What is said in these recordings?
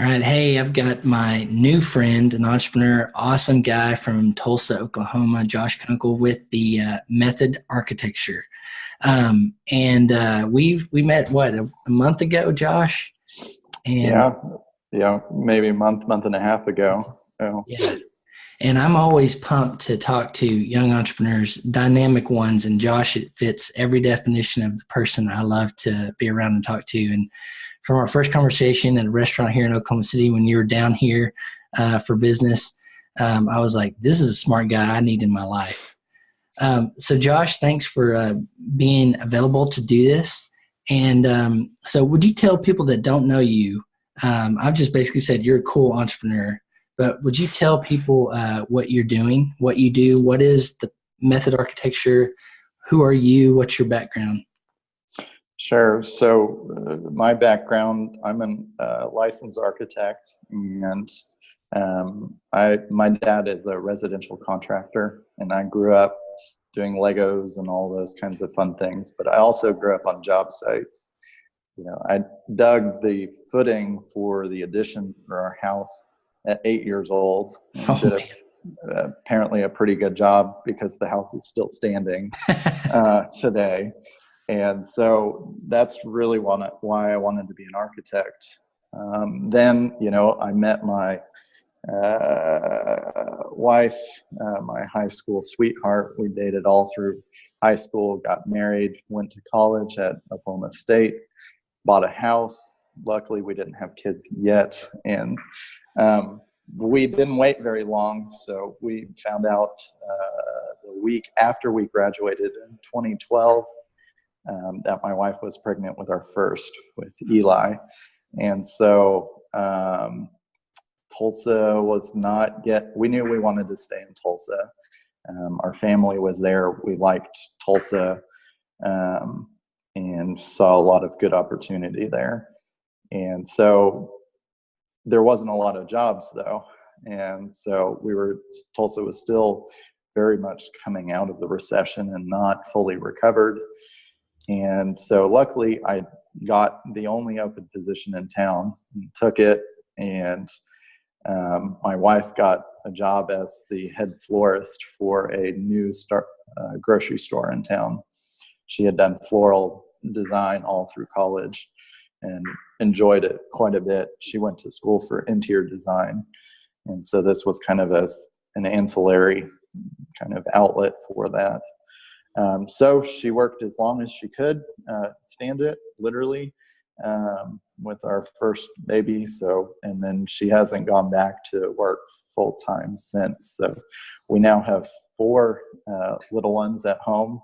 All right. Hey, I've got my new friend, an entrepreneur, awesome guy from Tulsa, Oklahoma, Josh Kunkel with the Method Architecture. We met a month ago, Josh, and Yeah, yeah, maybe a month and a half ago. Oh, yeah, and I'm always pumped to talk to young entrepreneurs, dynamic ones, and Josh, it fits every definition of the person I love to be around and talk to. And from our first conversation at a restaurant here in Oklahoma City when you were down here for business, I was like, this is a smart guy I need in my life. So Josh, thanks for being available to do this. And so would you tell people that don't know you, I've just basically said you're a cool entrepreneur, but would you tell people what you're doing, what you do, what is the Method Architecture, who are you, what's your background? sure. So, my background, I'm a licensed architect, and my dad is a residential contractor, and I grew up doing Legos and all those kinds of fun things. But I also grew up on job sites. I dug the footing for the addition for our house at 8 years old, and Oh did man. apparently a pretty good job because the house is still standing today. And so that's really why I wanted to be an architect. Then, I met my wife, my high school sweetheart. We dated all through high school, got married, went to college at Oklahoma State, bought a house. Luckily, we didn't have kids yet. And we didn't wait very long. So we found out the week after we graduated in 2012 that my wife was pregnant with our first, with Eli. And so Tulsa was not yet, we knew we wanted to stay in Tulsa. Our family was there. We liked Tulsa and saw a lot of good opportunity there. And so there wasn't a lot of jobs though. And so Tulsa was still very much coming out of the recession and not fully recovered. And so luckily I got the only open position in town and took it. And my wife got a job as the head florist for a new grocery store in town. She had done floral design all through college and enjoyed it quite a bit. She went to school for interior design. And so this was kind of an ancillary kind of outlet for that. So she worked as long as she could stand it, literally, with our first baby. And then she hasn't gone back to work full time since. So we now have four little ones at home.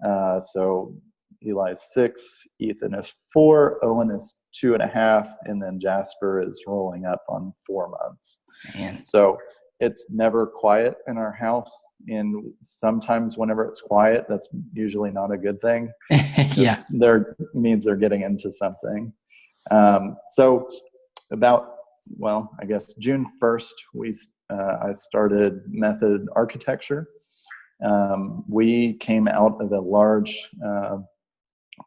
So Eli's 6, Ethan is 4, Owen is 2.5, and then Jasper is rolling up on 4 months. Man. So it's never quiet in our house. And sometimes whenever it's quiet, that's usually not a good thing. Yeah. There means they're getting into something. So I guess June 1st, I started Method Architecture. We came out of a large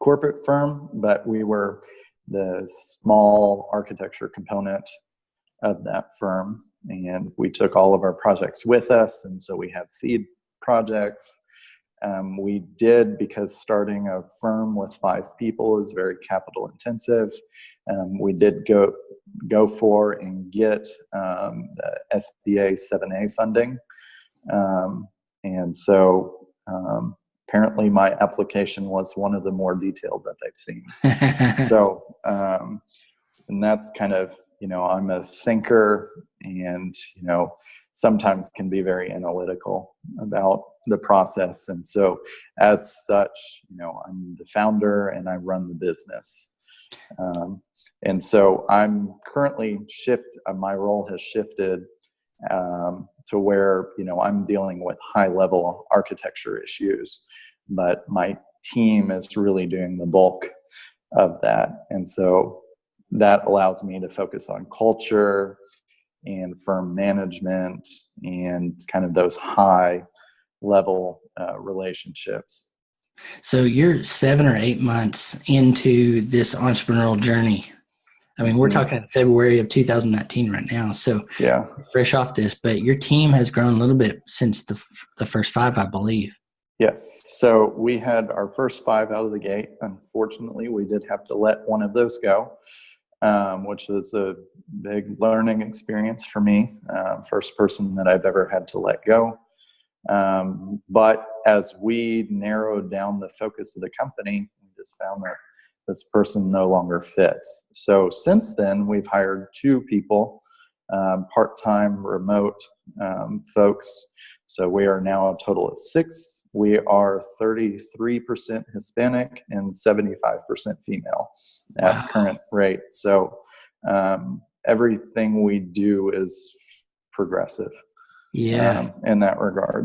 corporate firm, but we were the small architecture component of that firm. And we took all of our projects with us. And so we had seed projects. We did, because starting a firm with 5 people is very capital intensive. We did go for and get the SBA 7A funding. And so apparently my application was one of the more detailed that they've seen. So, and that's kind of, I'm a thinker and, sometimes can be very analytical about the process. And so as such, I'm the founder and I run the business. And so I'm currently my role has shifted to where, I'm dealing with high level architecture issues, but my team is really doing the bulk of that. And so that allows me to focus on culture and firm management and kind of those high level relationships. So you're 7 or 8 months into this entrepreneurial journey. I mean, we're talking February of 2019 right now. So yeah. fresh off this, but your team has grown a little bit since the first 5, I believe. Yes. So we had our first 5 out of the gate. Unfortunately, we did have to let one of those go, which was a big learning experience for me. First person that I've ever had to let go. But as we narrowed down the focus of the company, we just found that this person no longer fit. So since then, we've hired 2 people, part-time remote folks. So we are now a total of 6. We are 33% Hispanic and 75% female at current rate. So everything we do is progressive in that regard.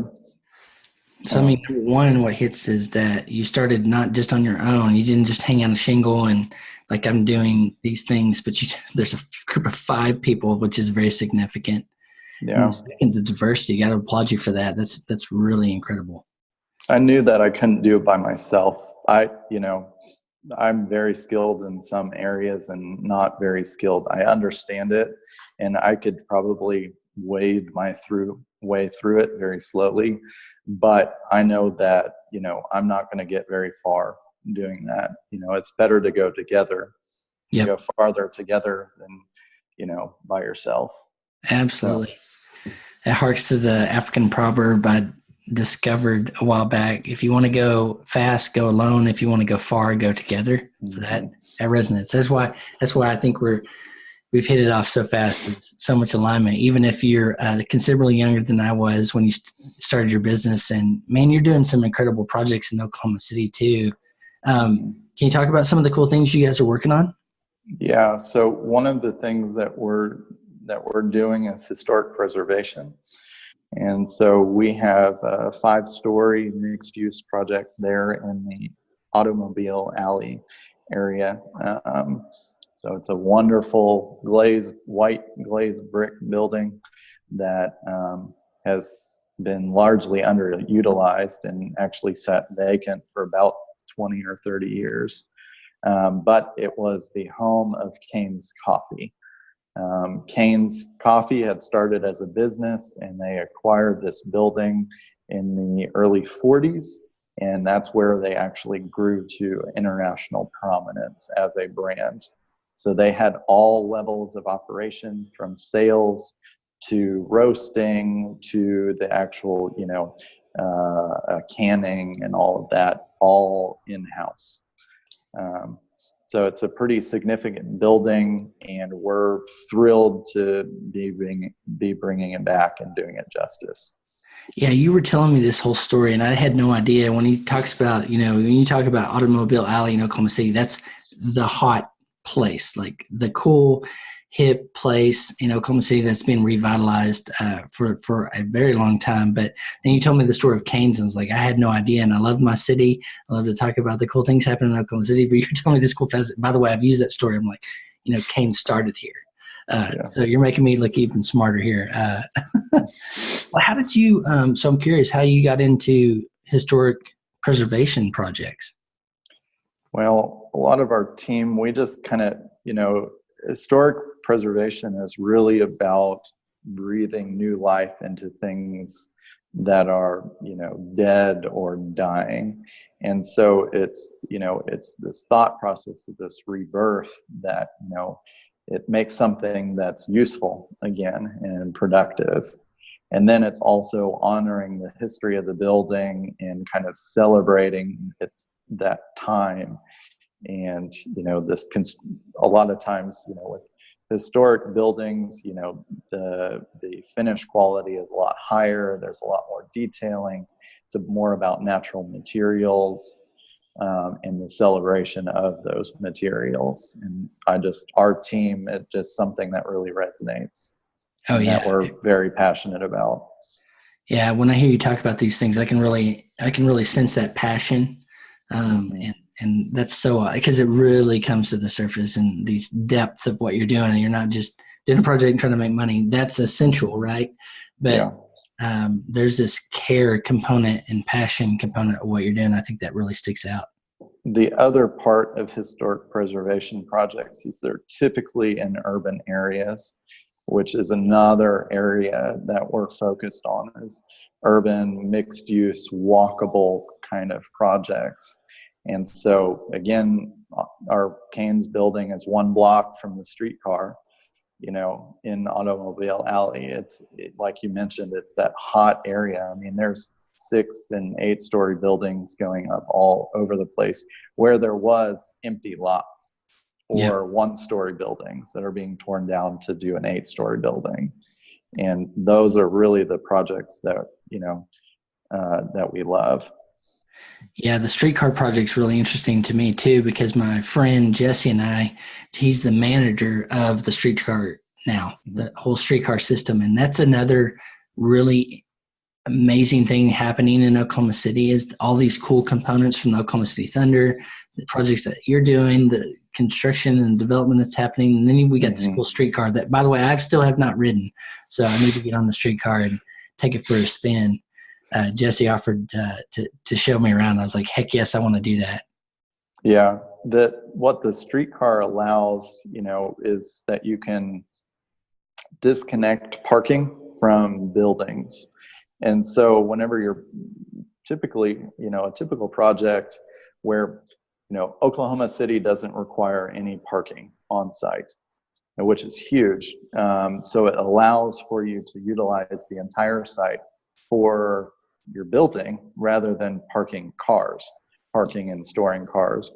So, I mean, one, what hits is that you started not just on your own. You didn't just hang out a shingle and like, I'm doing these things, but there's a group of 5 people, which is very significant. Yeah. And the diversity, I got to applaud you for that. That's really incredible. I knew that I couldn't do it by myself. I'm very skilled in some areas and not very skilled. I understand it, and I could probably wade my way through it very slowly, but I know that, I'm not going to get very far doing that. It's better to go together, go farther together than, by yourself. Absolutely. So. It harks to the African proverb I discovered a while back. If you want to go fast, go alone. If you want to go far, go together. So that resonates. That's why I think we've hit it off so fast. It's so much alignment. Even if you're considerably younger than I was when you started your business, and man, you're doing some incredible projects in Oklahoma City too. Can you talk about some of the cool things you guys are working on? Yeah. So one of the things that we're doing is historic preservation. And so we have a 5-story mixed-use project there in the Automobile Alley area. So it's a wonderful white glazed brick building that has been largely underutilized and actually sat vacant for about 20 or 30 years. But it was the home of Cane's Coffee. Cane's Coffee had started as a business, and they acquired this building in the early 40s, and that's where they actually grew to international prominence as a brand. So they had all levels of operation, from sales to roasting to the actual, canning and all of that, all in-house. So it's a pretty significant building, and we're thrilled to be bringing it back and doing it justice. Yeah, you were telling me this whole story, and I had no idea. When he talks about, when you talk about Automobile Alley in Oklahoma City, that's the hot place, like the cool, hip place in Oklahoma City that's been revitalized for a very long time. But then you told me the story of Cane's, and I was like, I had no idea. And I love my city. I love to talk about the cool things happening in Oklahoma City. But you're telling me this cool fest. By the way, I've used that story. I'm like, Cane's started here. So you're making me look even smarter here. Well, how did you? So I'm curious how you got into historic preservation projects. Well, a lot of our team, we just kind of, historic preservation is really about breathing new life into things that are, dead or dying. And so it's this thought process of this rebirth that, it makes something that's useful again and productive. And then it's also honoring the history of the building and kind of celebrating that time. And, a lot of times, with historic buildings, the finish quality is a lot higher. There's a lot more detailing. It's more about natural materials and the celebration of those materials. And our team, it's just something that really resonates. Oh, yeah. That we're very passionate about. Yeah. When I hear you talk about these things, I can really sense that passion. And that's so, because it really comes to the surface and these depths of what you're doing, and you're not just doing a project and trying to make money. That's essential, right? But there's this care component and passion component of what you're doing. I think that really sticks out. the other part of historic preservation projects is they're typically in urban areas, which is another area that we're focused on, is urban, mixed use, walkable kind of projects. And so again, our Canes building is 1 block from the streetcar, in Automobile Alley. Like you mentioned, it's that hot area. I mean, there's 6 and 8 story buildings going up all over the place where there was empty lots, or 1 story buildings that are being torn down to do an 8 story building. And those are really the projects that, that we love. Yeah, the streetcar project's really interesting to me too, because my friend Jesse and he's the manager of the streetcar now, the whole streetcar system. And that's another really amazing thing happening in Oklahoma City, is all these cool components from the Oklahoma City Thunder, the projects that you're doing, the construction and development that's happening. And then we got this cool streetcar that, by the way, I still have not ridden. So I need to get on the streetcar and take it for a spin. Jesse offered to show me around. I was like, heck yes, I want to do that. Yeah, what the streetcar allows, is that you can disconnect parking from buildings. And so whenever you're typically, a typical project where, Oklahoma City doesn't require any parking on site, which is huge. So it allows for you to utilize the entire site for your building rather than parking and storing cars.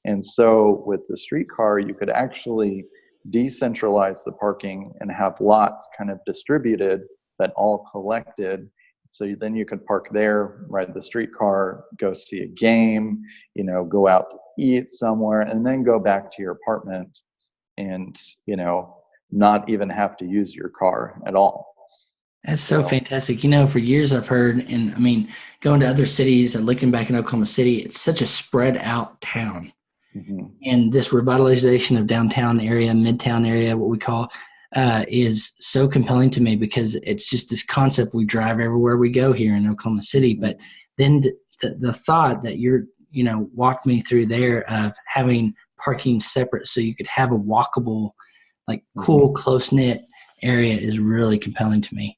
And so with the streetcar, you could actually decentralize the parking and have lots kind of distributed, but all collected. So then you could park there, ride the streetcar, go see a game, go out to eat somewhere, and then go back to your apartment and, not even have to use your car at all. That's so fantastic. For years I've heard, and I mean, going to other cities and looking back in Oklahoma City, it's such a spread out town. Mm-hmm. And this revitalization of downtown area, Midtown area, what we call, is so compelling to me, because it's just this concept. We drive everywhere we go here in Oklahoma City, but then the thought that you're, walked me through there of having parking separate so you could have a walkable, like cool, close-knit area is really compelling to me.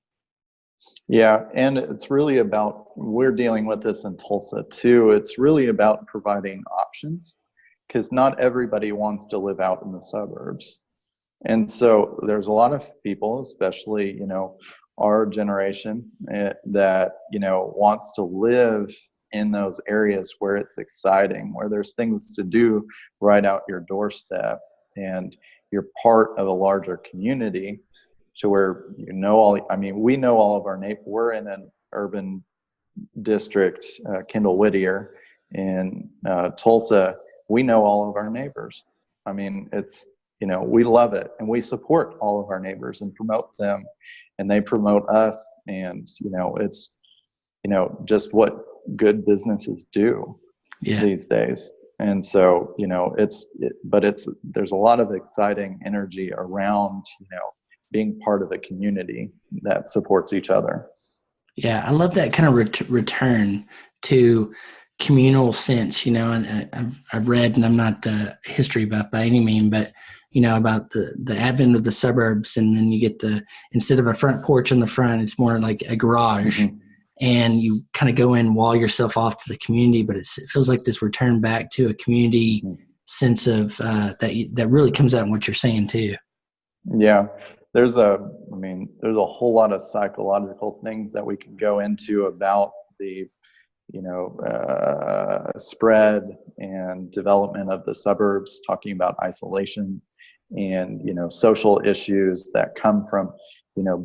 Yeah, and it's really about, we're dealing with this in Tulsa too, it's really about providing options, because not everybody wants to live out in the suburbs. And so there's a lot of people, especially, our generation, that, wants to live in those areas where it's exciting, where there's things to do right out your doorstep, and you're part of a larger community. To where we know all of our neighbors. We're in an urban district, Kendall Whittier in Tulsa. We know all of our neighbors. I mean, it's, we love it, and we support all of our neighbors and promote them, and they promote us. And, it's, just what good businesses do these days. And so, there's a lot of exciting energy around, being part of a community that supports each other. Yeah, I love that kind of return to communal sense, and I've read, and I'm not the history buff by any means, but, about the advent of the suburbs, and then you get instead of a front porch in the front, it's more like a garage, and you kind of go in, wall yourself off to the community, but it feels like this return back to a community sense of that really comes out in what you're saying too. Yeah. There's a whole lot of psychological things that we can go into about the, spread and development of the suburbs, talking about isolation and, social issues that come from,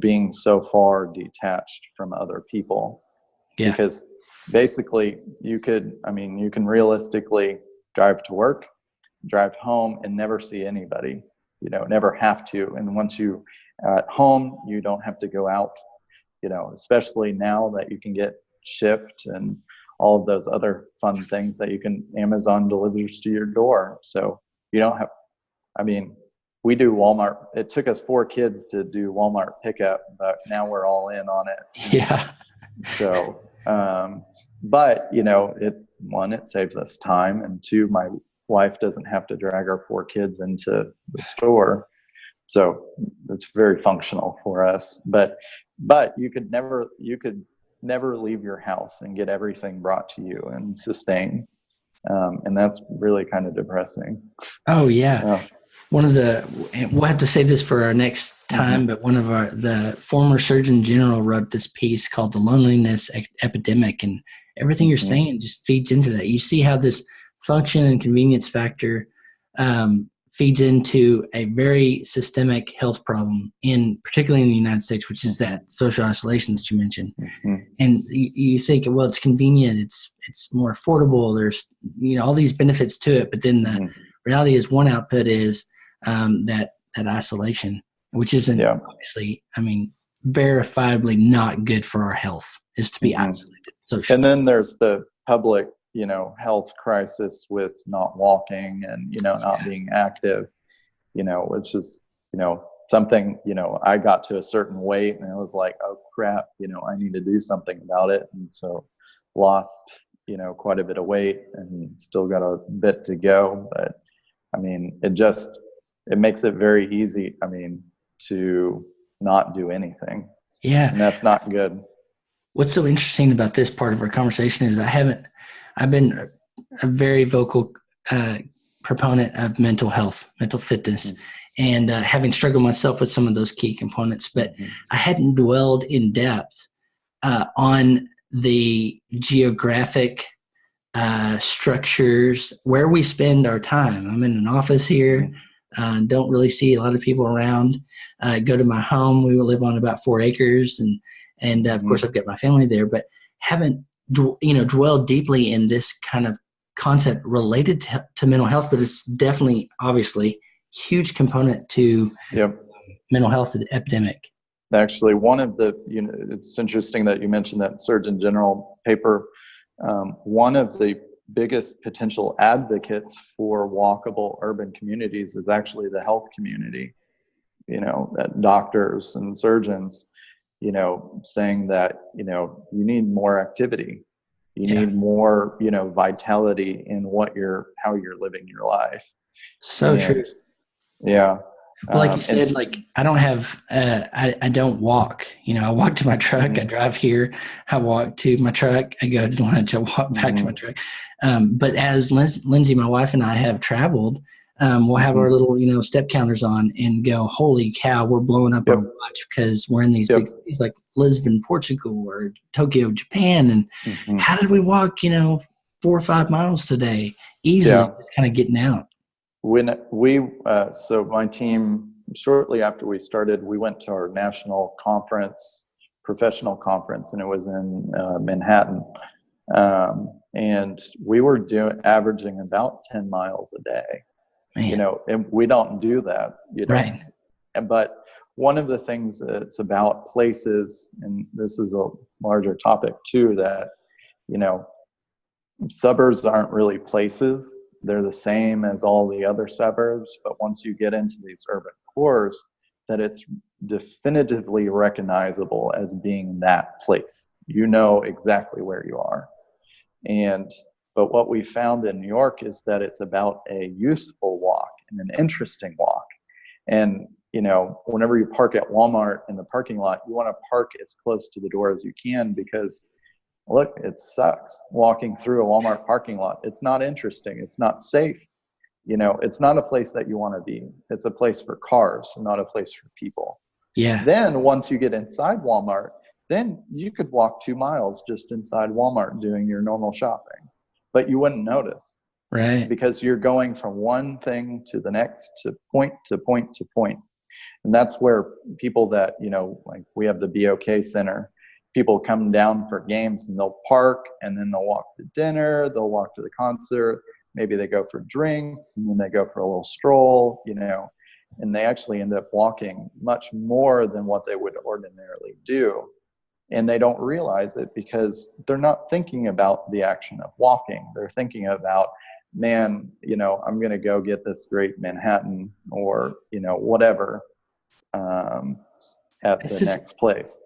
being so far detached from other people. Yeah. Because basically you can realistically drive to work, drive home, and never see anybody. Never have to. And once you at home, you don't have to go out, especially now that you can get shipped and all of those other fun things that Amazon delivers to your door. So you don't have, we do Walmart. It took us 4 kids to do Walmart pickup, but now we're all in on it. Yeah. So, but, one, it saves us time, and two, my wife doesn't have to drag our 4 kids into the store. So it's very functional for us. But you could never leave your house and get everything brought to you and sustain. And that's really kind of depressing. Oh yeah. One of we'll have to save this for our next time, but one of the former Surgeon General wrote this piece called The Loneliness Epidemic, and everything you're saying just feeds into that. You see how this function and convenience factor feeds into a very systemic health problem, particularly in the United States, which is that social isolation that you mentioned. And you think, well, it's convenient, it's more affordable, there's all these benefits to it, but then the reality is one output is that isolation, which isn't obviously, verifiably not good for our health, is to be isolated socially. And then there's the public health crisis with not walking and not being active, which is something, I got to a certain weight and I was like, oh crap, I need to do something about it. And so lost quite a bit of weight and still got a bit to go, but it makes it very easy to not do anything. And that's not good. What's so interesting about this part of our conversation is I've been a very vocal proponent of mental health, mental fitness, and having struggled myself with some of those key components, but I hadn't dwelled in depth on the geographic structures where we spend our time. I'm in an office here, don't really see a lot of people around. Go to my home. We live on about 4 acres, and of course I've got my family there, but haven't dwelled deeply in this kind of concept related to mental health, but it's definitely, obviously, huge component to mental health epidemic. Actually, one of the, it's interesting that you mentioned that Surgeon General paper. One of the biggest potential advocates for walkable urban communities is actually the health community, that doctors and surgeons, saying that, you need more activity. You need more, vitality in how you're living your life. So true. Yeah. Like you said, I don't have, I don't walk, I walk to my truck, I drive here, I walk to my truck, I go to lunch, I walk back to my truck. But as Lindsay, my wife, and I have traveled, we'll have our little, step counters on and go, holy cow, we're blowing up our watch because we're in these big cities like Lisbon, Portugal, or Tokyo, Japan. And how did we walk, 4 or 5 miles today? Easily, kind of getting out. When so my team, shortly after we started, we went to our national conference, professional conference, and it was in Manhattan. And we were averaging about 10 miles a day. Man. And we don't do that, Right. But one of the things that's about places, and this is a larger topic too, that, suburbs aren't really places. They're the same as all the other suburbs, but once you get into these urban cores, that it's definitively recognizable as being that place. You know exactly where you are. But what we found in New York is that it's about a useful walk and an interesting walk. And, whenever you park at Walmart in the parking lot, you want to park as close to the door as you can because, look, it sucks walking through a Walmart parking lot. It's not interesting. It's not safe. It's not a place that you want to be. It's a place for cars, not a place for people. Yeah. Then once you get inside Walmart, then you could walk 2 miles just inside Walmart doing your normal shopping, but you wouldn't notice. Right. Because you're going from one thing to the next, to point to point to point. And that's where people that, like we have the BOK Center, people come down for games and they'll park and then they'll walk to dinner, they'll walk to the concert, maybe they go for drinks and then they go for a little stroll, and they actually end up walking much more than what they would ordinarily do. And they don't realize it because they're not thinking about the action of walking. They're thinking about, man, I'm going to go get this great Manhattan or, whatever at the next place.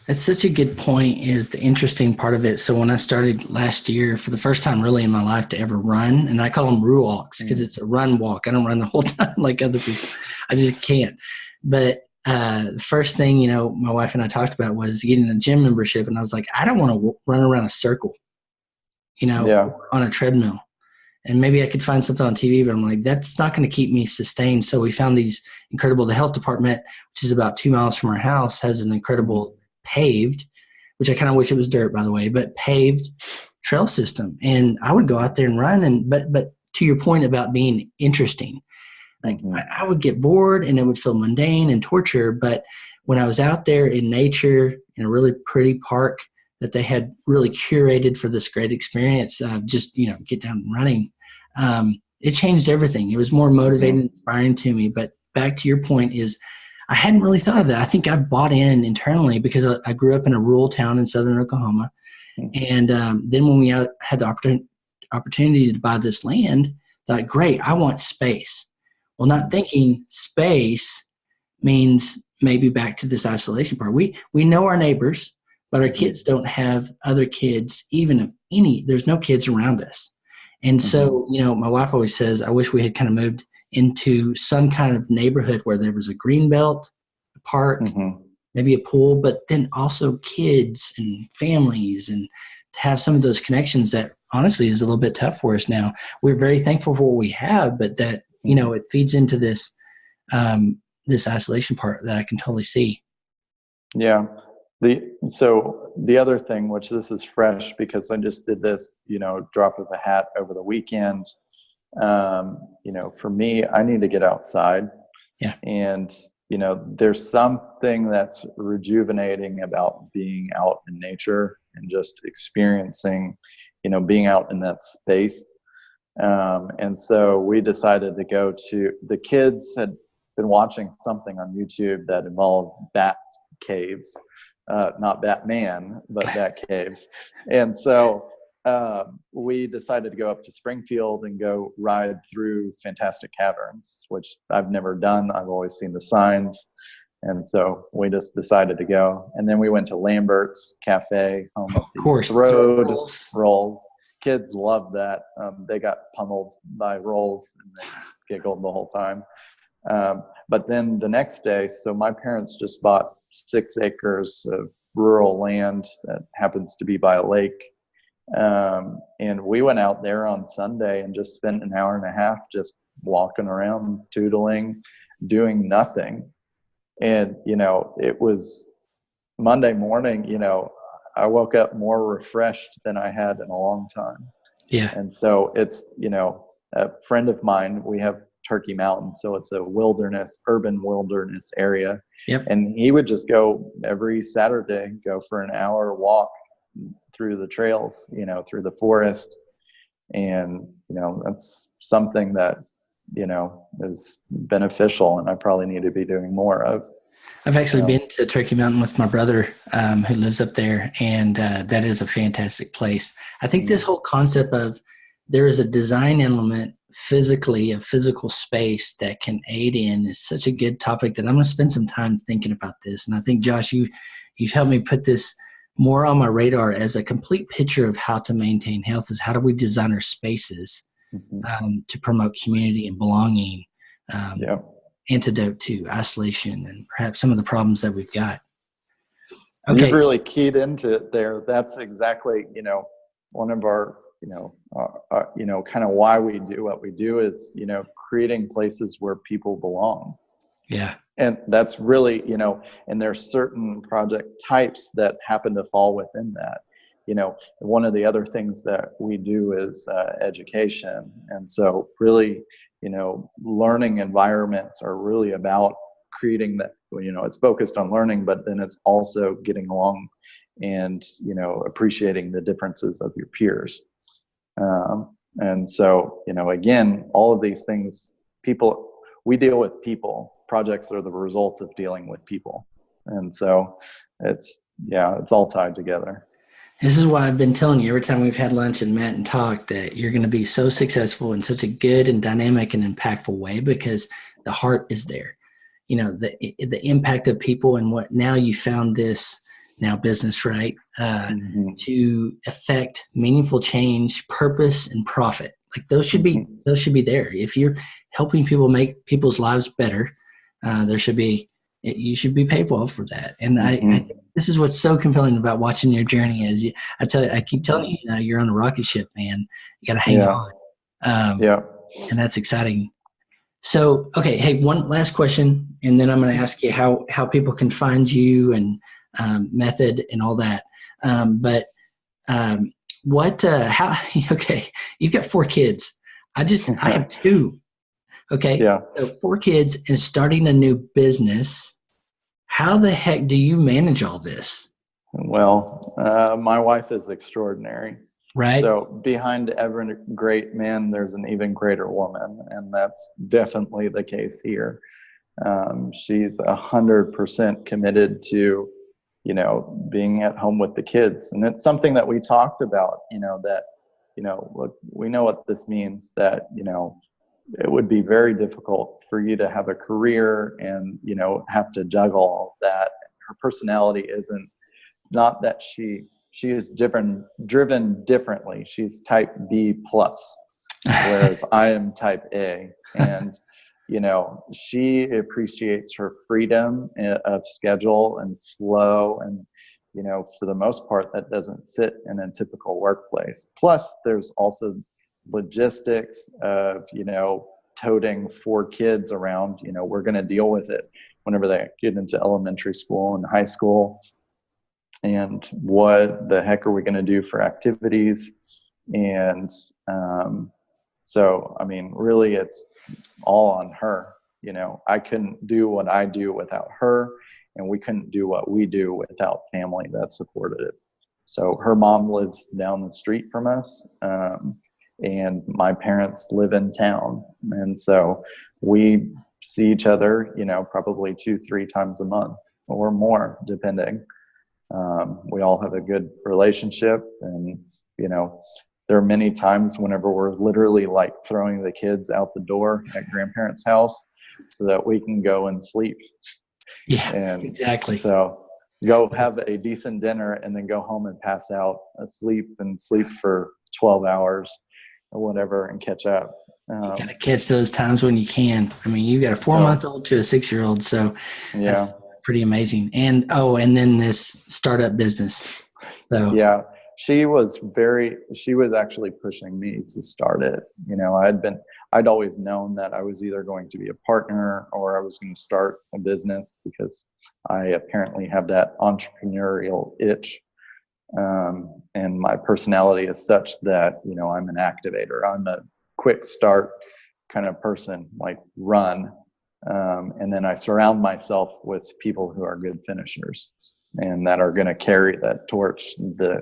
That's such a good point, is the interesting part of it. So when I started last year, for the first time really in my life to ever run, and I call them rule walks because it's a run walk. I don't run the whole time like other people. I just can't. But the first thing, my wife and I talked about was getting a gym membership. And I was like, I don't want to run around a circle, on a treadmill. And maybe I could find something on TV, but I'm like, that's not going to keep me sustained. So we found these incredible, the health department, which is about 2 miles from our house, has an incredible paved, which I kind of wish it was dirt, by the way, but paved trail system. And I would go out there and run. But to your point about being interesting, like I would get bored and it would feel mundane and torture. But when I was out there in nature in a really pretty park that they had really curated for this great experience of just, get down and running, it changed everything. It was more motivating, inspiring to me. But back to your point is, I hadn't really thought of that. I think I've bought in internally because I grew up in a rural town in southern Oklahoma. And then when we had the opportunity to buy this land, thought, great, I want space. Well, not thinking space means maybe back to this isolation part. We know our neighbors, but our kids don't have other kids, even if any, there's no kids around us. And so, my wife always says, I wish we had kind of moved into some kind of neighborhood where there was a green belt, a park, maybe a pool, but then also kids and families, and have some of those connections that honestly is a little bit tough for us now. We're very thankful for what we have, but that, it feeds into this, this isolation part that I can totally see. Yeah. So the other thing, which this is fresh because I just did this, drop of a hat over the weekend. For me, I need to get outside. Yeah. And, there's something that's rejuvenating about being out in nature and just experiencing, being out in that space. And so we decided to go to, the kids had been watching something on YouTube that involved bat caves, not Batman, but bat caves. And so we decided to go up to Springfield and go ride through Fantastic Caverns, which I've never done. I've always seen the signs. And so we just decided to go. And then we went to Lambert's Cafe, home of the road rolls. Kids loved that. They got pummeled by rolls and they giggled the whole time. But then the next day, so my parents just bought 6 acres of rural land that happens to be by a lake. And we went out there on Sunday and just spent an hour and a half just walking around, tootling, doing nothing. And, it was Monday morning, I woke up more refreshed than I had in a long time. Yeah. And so it's, a friend of mine, we have Turkey Mountain, so it's a urban wilderness area. Yep. And he would just go every Saturday, go for an hour walk through the trails, through the forest. And, that's something that, is beneficial and I probably need to be doing more of. I've actually been to Turkey Mountain with my brother who lives up there, and that is a fantastic place. I think this whole concept of there is a design element physically, a physical space that can aid in is such a good topic that I'm going to spend some time thinking about this. And I think, Josh, you've helped me put this more on my radar as a complete picture of how to maintain health is how do we design our spaces to promote community and belonging, antidote to isolation and perhaps some of the problems that we've got. Okay. You've really keyed into it there. That's exactly, one of our, kind of why we do what we do is, creating places where people belong. Yeah. And that's really, and there's certain project types that happen to fall within that. One of the other things that we do is education. And so really, learning environments are really about creating that, it's focused on learning, but then it's also getting along and, appreciating the differences of your peers. And so, again, all of these things, we deal with people. Projects are the result of dealing with people. And so it's all tied together. This is why I've been telling you every time we've had lunch and met and talked that you're going to be so successful in such a good and dynamic and impactful way because the heart is there. The impact of people and what now you found this now business, right? Mm-hmm. To affect meaningful change, purpose, and profit. Like those should be there. If you're helping people make people's lives better, you should be paid well for that. And I think this is what's so compelling about watching your journey is I keep telling you, you're on a rocket ship, man. You got to hang on. And that's exciting. So, okay. Hey, one last question, and then I'm going to ask you how people can find you and method and all that. Okay, you've got 4 kids. I have 2. Okay. Yeah. So 4 kids and starting a new business. How the heck do you manage all this? Well, my wife is extraordinary. Right. So behind every great man, there's an even greater woman. And that's definitely the case here. She's 100% committed to, being at home with the kids. And it's something that we talked about, look, we know what this means, that, it would be very difficult for you to have a career and, have to juggle all of that. Her personality isn't, not that she is driven differently. She's type B plus, whereas I am type A. And, she appreciates her freedom of schedule and flow. And, for the most part, that doesn't fit in a typical workplace. Plus, there's also logistics of, toting 4 kids around. We're going to deal with it whenever they get into elementary school and high school. And what the heck are we going to do for activities? And so, really, it's all on her. I couldn't do what I do without her, and we couldn't do what we do without family that supported it. So her mom lives down the street from us, and my parents live in town. And so we see each other, probably 2-3 times a month or more, depending. We all have a good relationship, and, there are many times whenever we're literally like throwing the kids out the door at grandparents' house so that we can go and sleep. Yeah, and exactly. So go have a decent dinner and then go home and pass out asleep and sleep for 12 hours or whatever and catch up. You got to catch those times when you can. You've got a 4-month-old to a 6-year-old, so that's pretty amazing. And then this startup business. So yeah, she was actually pushing me to start it. I'd always known that I was either going to be a partner or I was going to start a business, because I apparently have that entrepreneurial itch. And my personality is such that, I'm an activator. I'm a quick start kind of person, like run. And then I surround myself with people who are good finishers and that are going to carry that torch, the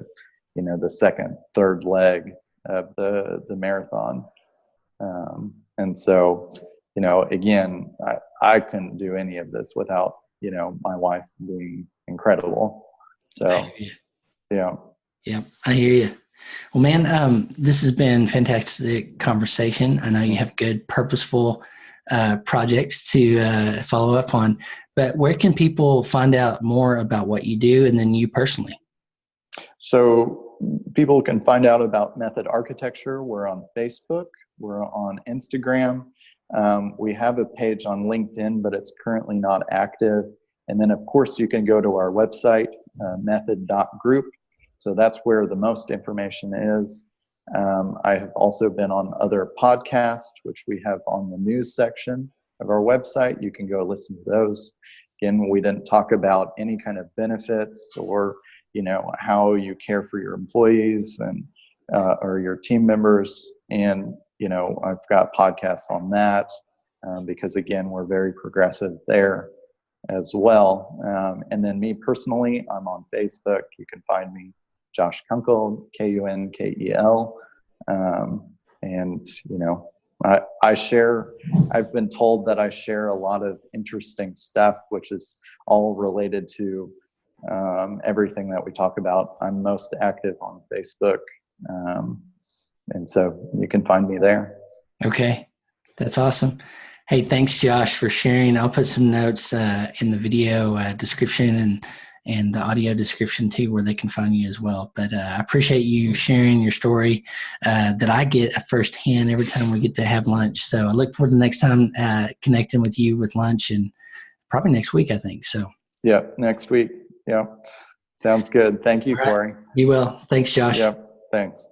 second, third leg of the marathon. And so, again, I couldn't do any of this without, my wife being incredible. So, yeah. Yep, I hear you. Well, man, this has been fantastic conversation. I know you have good, purposeful projects to follow up on, but where can people find out more about what you do and then you personally? So people can find out about Method Architecture. We're on Facebook. We're on Instagram. We have a page on LinkedIn, but it's currently not active. And then, of course, you can go to our website, method.group. So that's where the most information is. I have also been on other podcasts, which we have on the news section of our website. You can go listen to those. Again, we didn't talk about any kind of benefits or, how you care for your employees and or your team members. And, I've got podcasts on that because, again, we're very progressive there as well. And then me personally, I'm on Facebook. You can find me, Josh Kunkel, Kunkel. And, I've been told that I share a lot of interesting stuff, which is all related to everything that we talk about. I'm most active on Facebook. And so you can find me there. Okay. That's awesome. Hey, thanks, Josh, for sharing. I'll put some notes in the video description and the audio description too, where they can find you as well. But I appreciate you sharing your story that I get a firsthand every time we get to have lunch. So I look forward to the next time connecting with you with lunch, and probably next week, I think. So. Yeah, next week. Yeah. Sounds good. Thank you, Corey. You will. Thanks, Josh. Yeah, thanks.